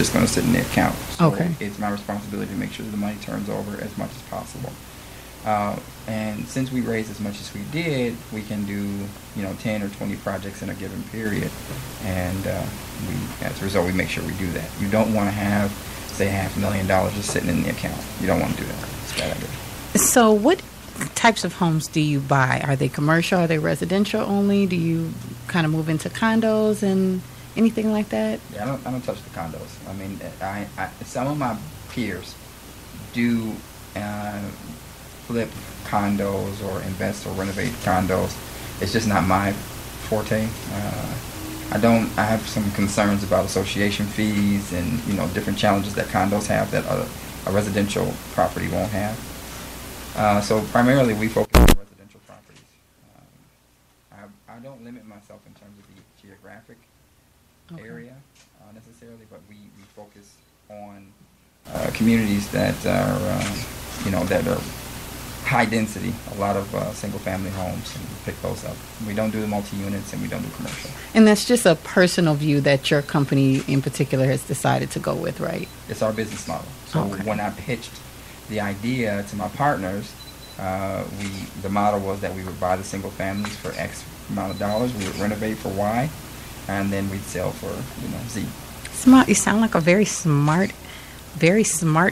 just going to sit in the account. So Okay. it's my responsibility to make sure that the money turns over as much as possible. And since we raised as much as we did, we can do 10 or 20 projects in a given period, and as a result, we make sure we do that. You don't want to have, say, $500,000 just sitting in the account. You don't want to do that. It's a bad idea. So what types of homes do you buy? Are they commercial? Are they residential only? Do you kind of move into condos and anything like that? Yeah, I don't touch the condos. I mean, some of my peers do flip condos or invest or renovate condos. It's just not my forte. I have some concerns about association fees and different challenges that condos have that a residential property won't have. So primarily we focus on residential properties. I don't limit myself in terms of the geographic area necessarily, but we focus on communities that are that are high density, a lot of single family homes, and we pick those up. We don't do the multi-units and we don't do commercial. And that's just a personal view that your company in particular has decided to go with, right? It's our business model. So when I pitched the idea to my partners, the model was that we would buy the single families for X amount of dollars, we would renovate for Y, and then we'd sell for Z. Smart. You sound like a very smart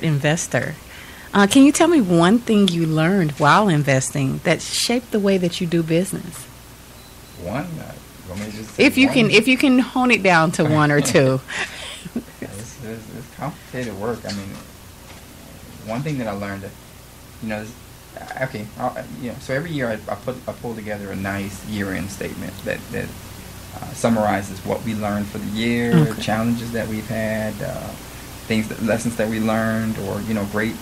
investor. Can you tell me one thing you learned while investing that shaped the way that you do business? One? Want me to just say if you one? can, hone it down to one or two. It's complicated work. I mean, one thing that I learned, so every year I pull together a nice year-end statement that summarizes what we learned for the year, challenges that we've had, lessons that we learned, or great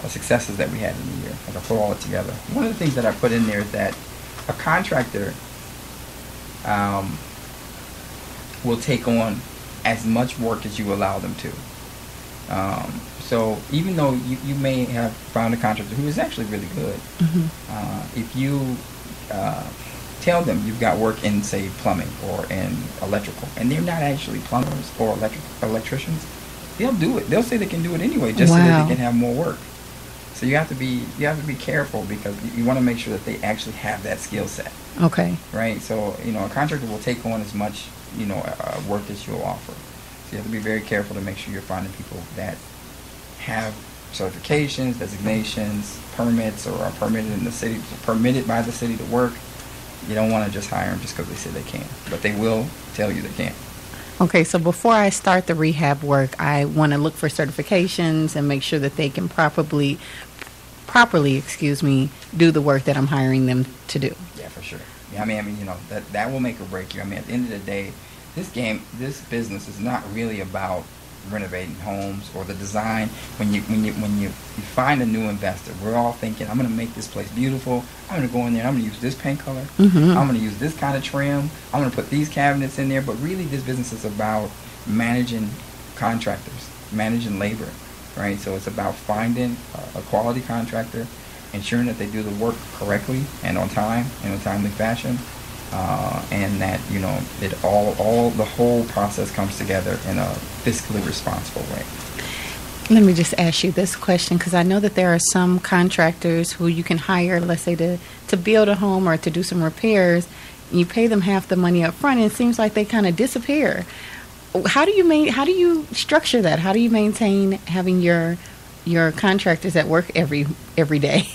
successes that we had in the year. Like I put all it together. One of the things that I put in there is that a contractor will take on as much work as you allow them to. So even though you may have found a contractor who is actually really good, if you tell them you've got work in, say, plumbing or in electrical, and they're not actually plumbers or electricians, they'll do it. They'll say they can do it anyway, just so that they can have more work. So you have to be careful, because you want to make sure that they actually have that skill set. Okay. Right. So a contractor will take on as much work as you'll offer. So you have to be very careful to make sure you're finding people that have certifications, designations, permits, or are permitted by the city to work. You don't want to just hire them just because they say they can, but they will tell you they can. Okay, so before I start the rehab work, I want to look for certifications and make sure that they can properly, do the work that I'm hiring them to do. Yeah, for sure. Yeah, I mean, that will make or break you. I mean, at the end of the day, this business is not really about renovating homes or the design. When you find a new investor, we're all thinking, I'm going to make this place beautiful. I'm going to go in there and I'm going to use this paint color. I'm going to use this kind of trim. I'm going to put these cabinets in there. But really, this business is about managing contractors, managing labor, right? So it's about finding a quality contractor, ensuring that they do the work correctly and on time, in a timely fashion, and that the whole process comes together in a fiscally responsible way. Let me just ask you this question, because I know that there are some contractors who you can hire, let's say, to build a home or to do some repairs. You pay them half the money up front, and it seems like they kind of disappear. How do you structure that? How do you maintain having your contractors at work every day?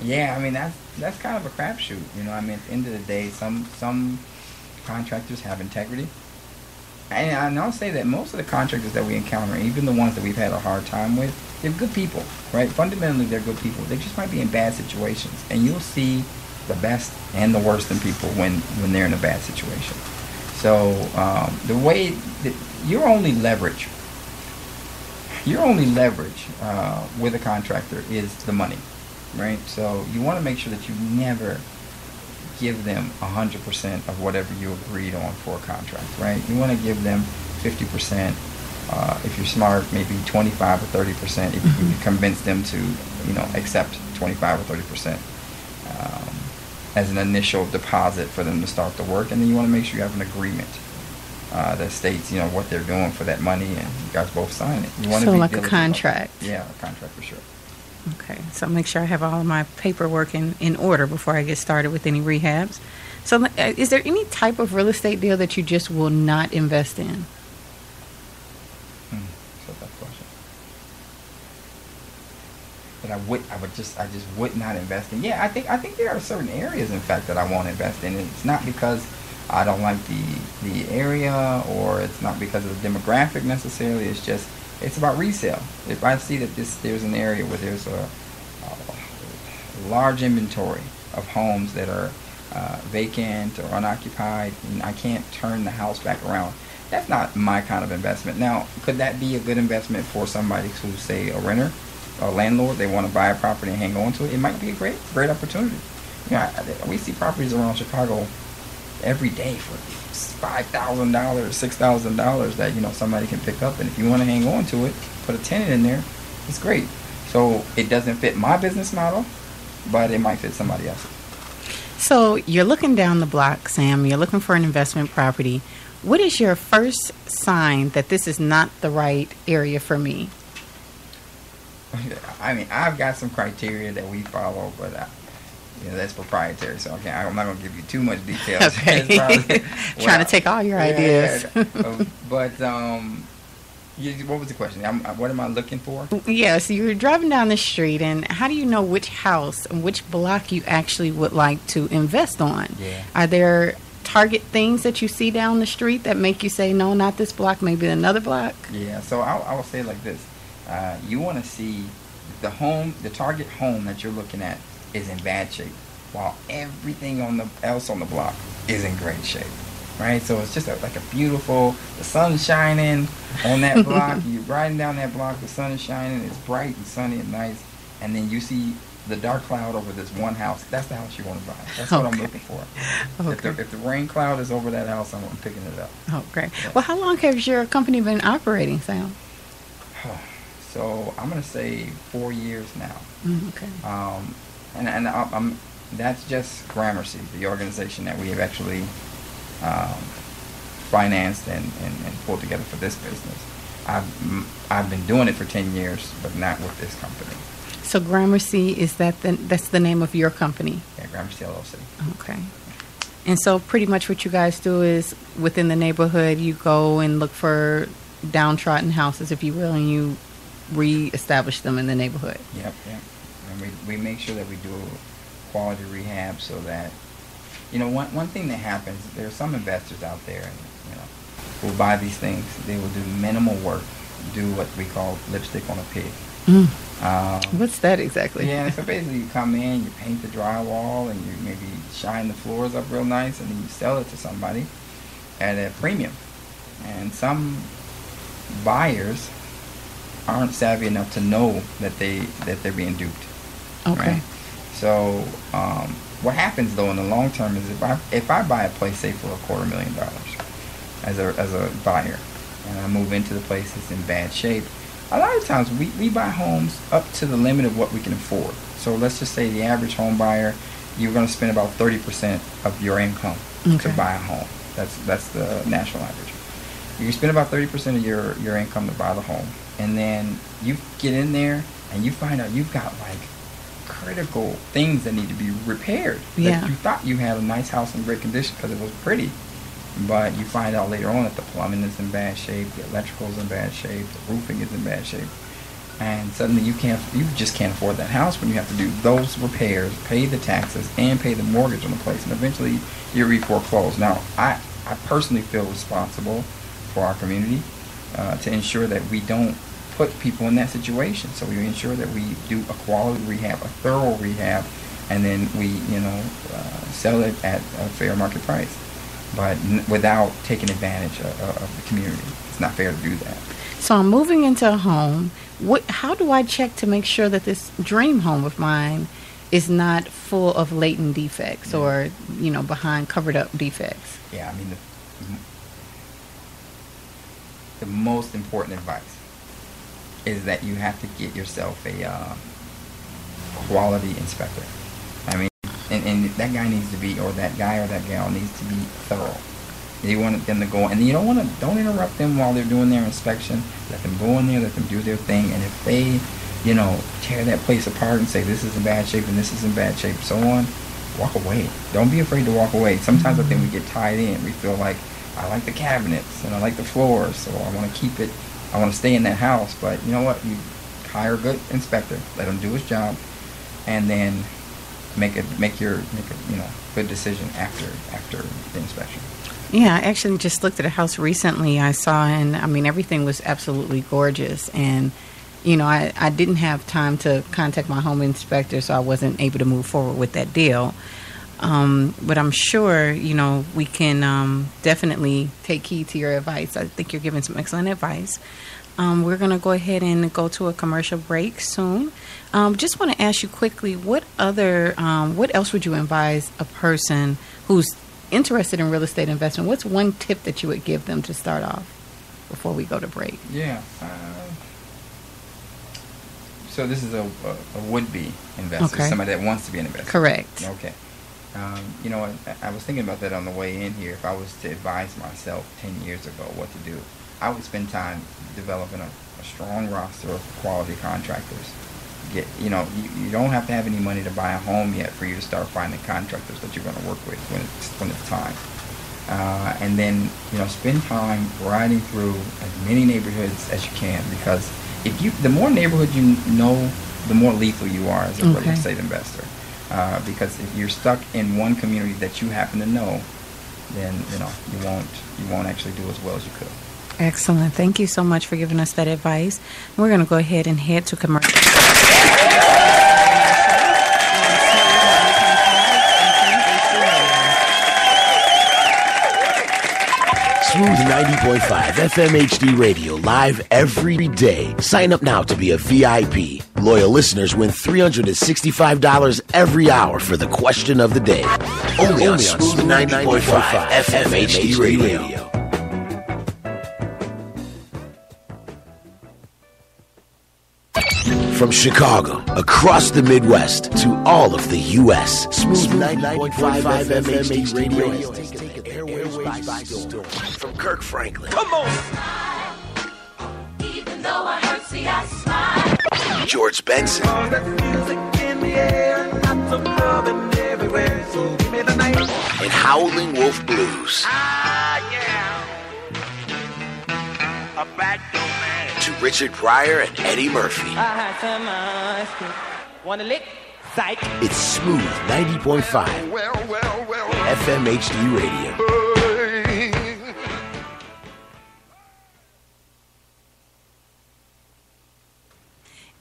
Yeah, I mean that's kind of a crapshoot. I mean, at the end of the day, some contractors have integrity. And I'll say that most of the contractors that we encounter, even the ones that we've had a hard time with, they're good people, right? Fundamentally, they're good people. They just might be in bad situations. And you'll see the best and the worst in people when they're in a bad situation. So the way that your only leverage with a contractor is the money, right? So you want to make sure that you never give them 100% of whatever you agreed on for a contract, right? You want to give them 50%. If you're smart, maybe 25 or 30%. If you can convince them to, accept 25 or 30% as an initial deposit for them to start the work, and then you want to make sure you have an agreement that states, what they're doing for that money, and you guys both sign it. You want So to be like a diligent contract. Yeah, a contract for sure. Okay, so make sure I have all of my paperwork in order before I get started with any rehabs. So is there any type of real estate deal that you just will not invest in? That's a tough question. But I just would not invest in. Yeah, I think there are certain areas, in fact, that I won't invest in. It's not because I don't like the area, or it's not because of the demographic necessarily. It's about resale. If I see that there's an area where there's a large inventory of homes that are vacant or unoccupied, and I can't turn the house back around, that's not my kind of investment. Now, could that be a good investment for somebody who's, say, a renter, a landlord? They want to buy a property and hang on to it. It might be a great opportunity. We see properties around Chicago every day for $5,000, $6,000 that somebody can pick up, and if you want to hang on to it, put a tenant in there, it's great. So it doesn't fit my business model, but it might fit somebody else's. So you're looking down the block, Sam. You're looking for an investment property. What is your first sign that this is not the right area for me? I mean, I've got some criteria that we follow, but that's proprietary, so I'm not going to give you too much details. Okay. Trying to take all your ideas. But what was the question? What am I looking for? Yeah, so you're driving down the street, and how do you know which house and which block you actually would like to invest on? Yeah. Are there target things that you see down the street that make you say, no, not this block, maybe another block? Yeah, so I will say it like this. You want to see the target home that you're looking at is in bad shape, while everything else on the block is in great shape, right? So it's just like a beautiful, the sun's shining on that block. You're riding down that block, the sun is shining, it's bright and sunny and nice, and then you see the dark cloud over this one house. That's the house you want to buy. That's what I'm looking for. Okay. If the rain cloud is over that house, I'm picking it up. Oh, great. Yeah. Well, how long has your company been operating, Sam? So I'm going to say 4 years now. Okay. And that's just Gramercy, the organization that we have actually financed and pulled together for this business. I've been doing it for 10 years, but not with this company. So Gramercy, that's the name of your company? Yeah, Gramercy LLC. Okay. And so pretty much what you guys do is within the neighborhood, you go and look for downtrodden houses, if you will, and you reestablish them in the neighborhood. Yep. And we make sure that we do quality rehab so that, one thing that happens, there are some investors out there, who buy these things. They will do minimal work, do what we call lipstick on a pig. What's that exactly? Yeah, so basically you come in, you paint the drywall, and you maybe shine the floors up real nice, and then you sell it to somebody at a premium. And some buyers aren't savvy enough to know that they're being duped. Okay. Right? So what happens though in the long term is if I buy a place, say for $250,000 as a buyer, and I move into the place, it's in bad shape. A lot of times we buy homes up to the limit of what we can afford. So let's just say the average home buyer, you're going to spend about 30% of your income to buy a home. That's the national average. You spend about 30% of your income to buy the home, and then you get in there and you find out you've got like critical things that need to be repaired. Yeah. That you thought you had a nice house in great condition because it was pretty, but you find out later on that the plumbing is in bad shape, the electrical is in bad shape, the roofing is in bad shape, and suddenly you just can't afford that house when you have to do those repairs, pay the taxes, and pay the mortgage on the place, and eventually you're foreclosed. Now, I personally feel responsible for our community to ensure that we don't put people in that situation. So we ensure that we do a quality rehab, a thorough rehab, and then we, sell it at a fair market price, but without taking advantage of the community. It's not fair to do that. So I'm moving into a home. How do I check to make sure that this dream home of mine is not full of latent defects or, behind covered up defects? Yeah, I mean, the most important advice is that you have to get yourself a quality inspector. I mean, and that guy needs to be, or that guy or that gal needs to be thorough. You want them to go, and you don't interrupt them while they're doing their inspection. Let them go in there, let them do their thing, and if they, tear that place apart and say this is in bad shape and this is in bad shape, so on, walk away. Don't be afraid to walk away. Sometimes I think we get tied in. We feel like, I like the cabinets and I like the floors, so I want to keep it. I want to stay in that house. But you know what? You hire a good inspector, let him do his job, and then make a good decision after the inspection. Yeah, I actually just looked at a house recently I saw, and I mean, everything was absolutely gorgeous. And, I didn't have time to contact my home inspector, so I wasn't able to move forward with that deal. But I'm sure, we can definitely take heed to your advice. I think you're giving some excellent advice. We're going to go ahead and go to a commercial break soon. Just want to ask you quickly, what else would you advise a person who's interested in real estate investment? What's one tip that you would give them to start off before we go to break? Yeah. So this is a would-be investor, Okay. somebody that wants to be an investor. Correct. Okay. I was thinking about that on the way in here. If I was to advise myself 10 years ago what to do, I would spend time developing a strong roster of quality contractors. You don't have to have any money to buy a home yet for you to start finding contractors that you're going to work with when it's time. And then, spend time riding through as many neighborhoods as you can, because the more neighborhoods you know, the more lethal you are as a real estate investor. Because if you're stuck in one community that you happen to know, then you won't actually do as well as you could. Excellent. Thank you so much for giving us that advice. We're going to go ahead and head to commercial. Smooth 90.5 FM HD radio live every day. Sign up now to be a VIP. Loyal listeners win $365 every hour for the question of the day. Only on Smooth 90.5 FM HD radio. From Chicago, across the Midwest, to all of the U.S. Smooth 90.5 FM HD radio has taken the airwaves by storm. From Kirk Franklin. Come on! Even though I hurt, see, I smile. George Benson. And Howling Wolf Blues. A backdoor man. To Richard Pryor and Eddie Murphy. It's Smooth 90.5 FM HD radio.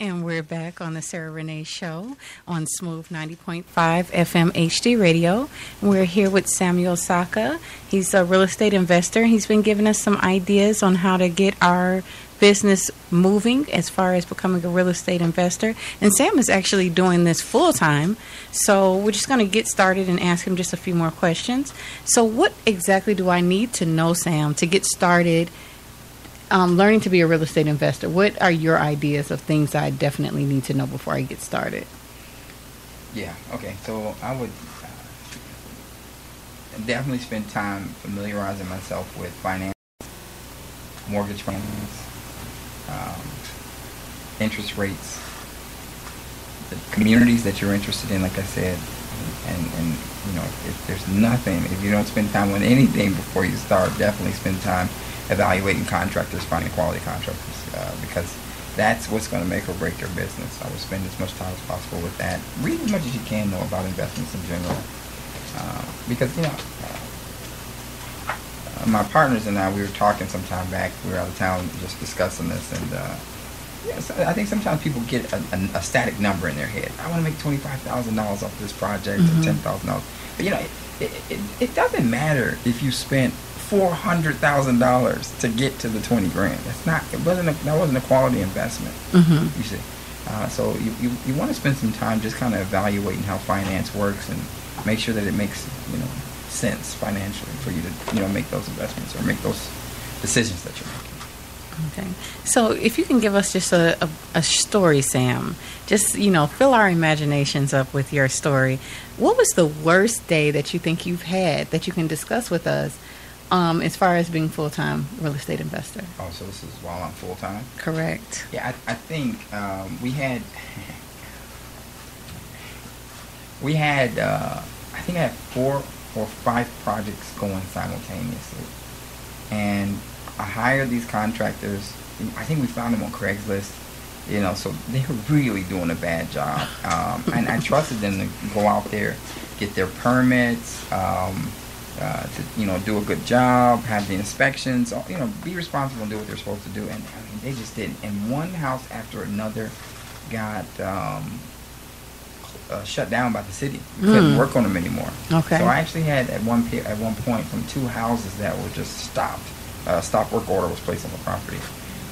And we're back on the Sarah Renee Show on Smooth 90.5 FM HD radio. We're here with Samuel Saka. He's a real estate investor. He's been giving us some ideas on how to get our business moving as far as becoming a real estate investor. And Sam is actually doing this full time. So we're just going to get started and ask him just a few more questions. So what exactly do I need to know, Sam, to get started learning to be a real estate investor? What are your ideas of things I definitely need to know before I get started? Yeah, okay. So I would definitely spend time familiarizing myself with finance, mortgage finance, interest rates, the communities that you're interested in, like I said, and if there's nothing, if you don't spend time on anything before you start, definitely spend time evaluating contractors, finding quality contractors, because that's what's going to make or break your business. I would spend as much time as possible with that. Read as much as you can, though, about investments in general, because my partners and I, we were talking some time back. We were out of town just discussing this, and so I think sometimes people get a static number in their head. I want to make $25,000 off this project, or $10,000. But it doesn't matter if you spent $400,000 to get to the $20,000. That wasn't a quality investment. You see, so you want to spend some time just kind of evaluating how finance works and make sure that it makes sense financially for you to make those investments or make those decisions that you're making. Okay, so if you can give us just a story, Sam, just fill our imaginations up with your story. What was the worst day that you think you've had that you can discuss with us As far as being full-time real estate investor. Oh, so this is while I'm full time? Correct. Yeah, I think we had I think I had 4 or 5 projects going simultaneously, and I hired these contractors. I think we found them on Craigslist. So they were really doing a bad job, and I trusted them to go out there, get their permits, to do a good job, have the inspections, be responsible and do what they're supposed to do. And I mean, they just didn't. And one house after another got shut down by the city. We couldn't work on them anymore. Okay. So I actually had at one point from 2 houses that were just stopped. Stop work order was placed on the property.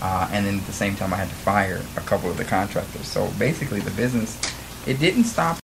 And then at the same time, I had to fire a couple of the contractors. So basically, the business, it didn't stop.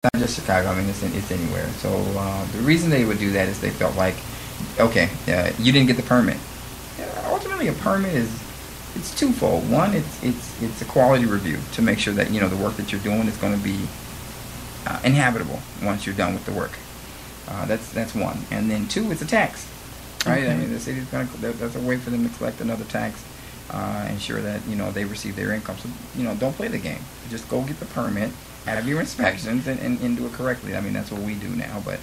Not just Chicago. I mean, it's anywhere. So the reason they would do that is they felt like, okay, you didn't get the permit. Ultimately, a permit it's twofold. One, it's a quality review to make sure that the work that you're doing is going to be inhabitable once you're done with the work. That's one. And then 2, it's a tax, right? Okay. I mean, the city's that's a way for them to collect another tax, ensure that they receive their income. So don't play the game. Just go get the permit, have your inspections, and do it correctly. I mean, that's what we do now. But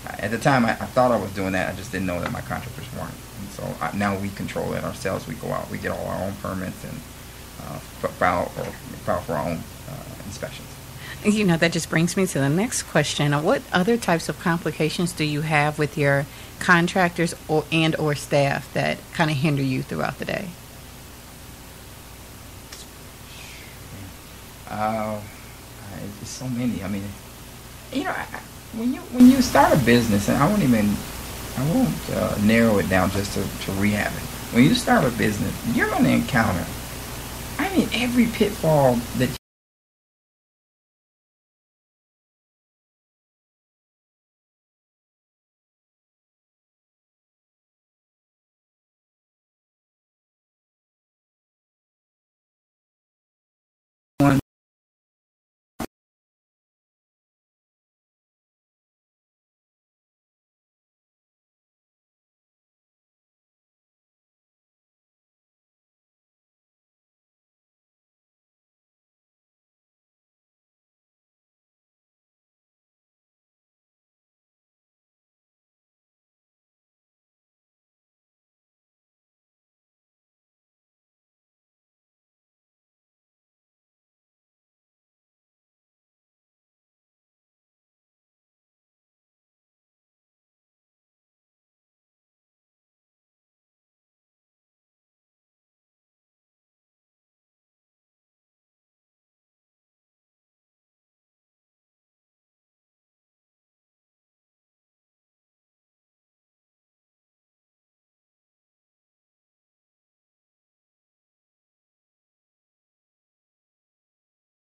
at the time, I thought I was doing that. I just didn't know that my contractors weren't. And so now we control it ourselves. We go out, we get all our own permits, and file for our own inspections. That just brings me to the next question. What other types of complications do you have with your contractors or staff that kind of hinder you throughout the day? It's so many. I mean, when you start a business, and I won't narrow it down just to rehab it. When you start a business, you're going to encounter, every pitfall that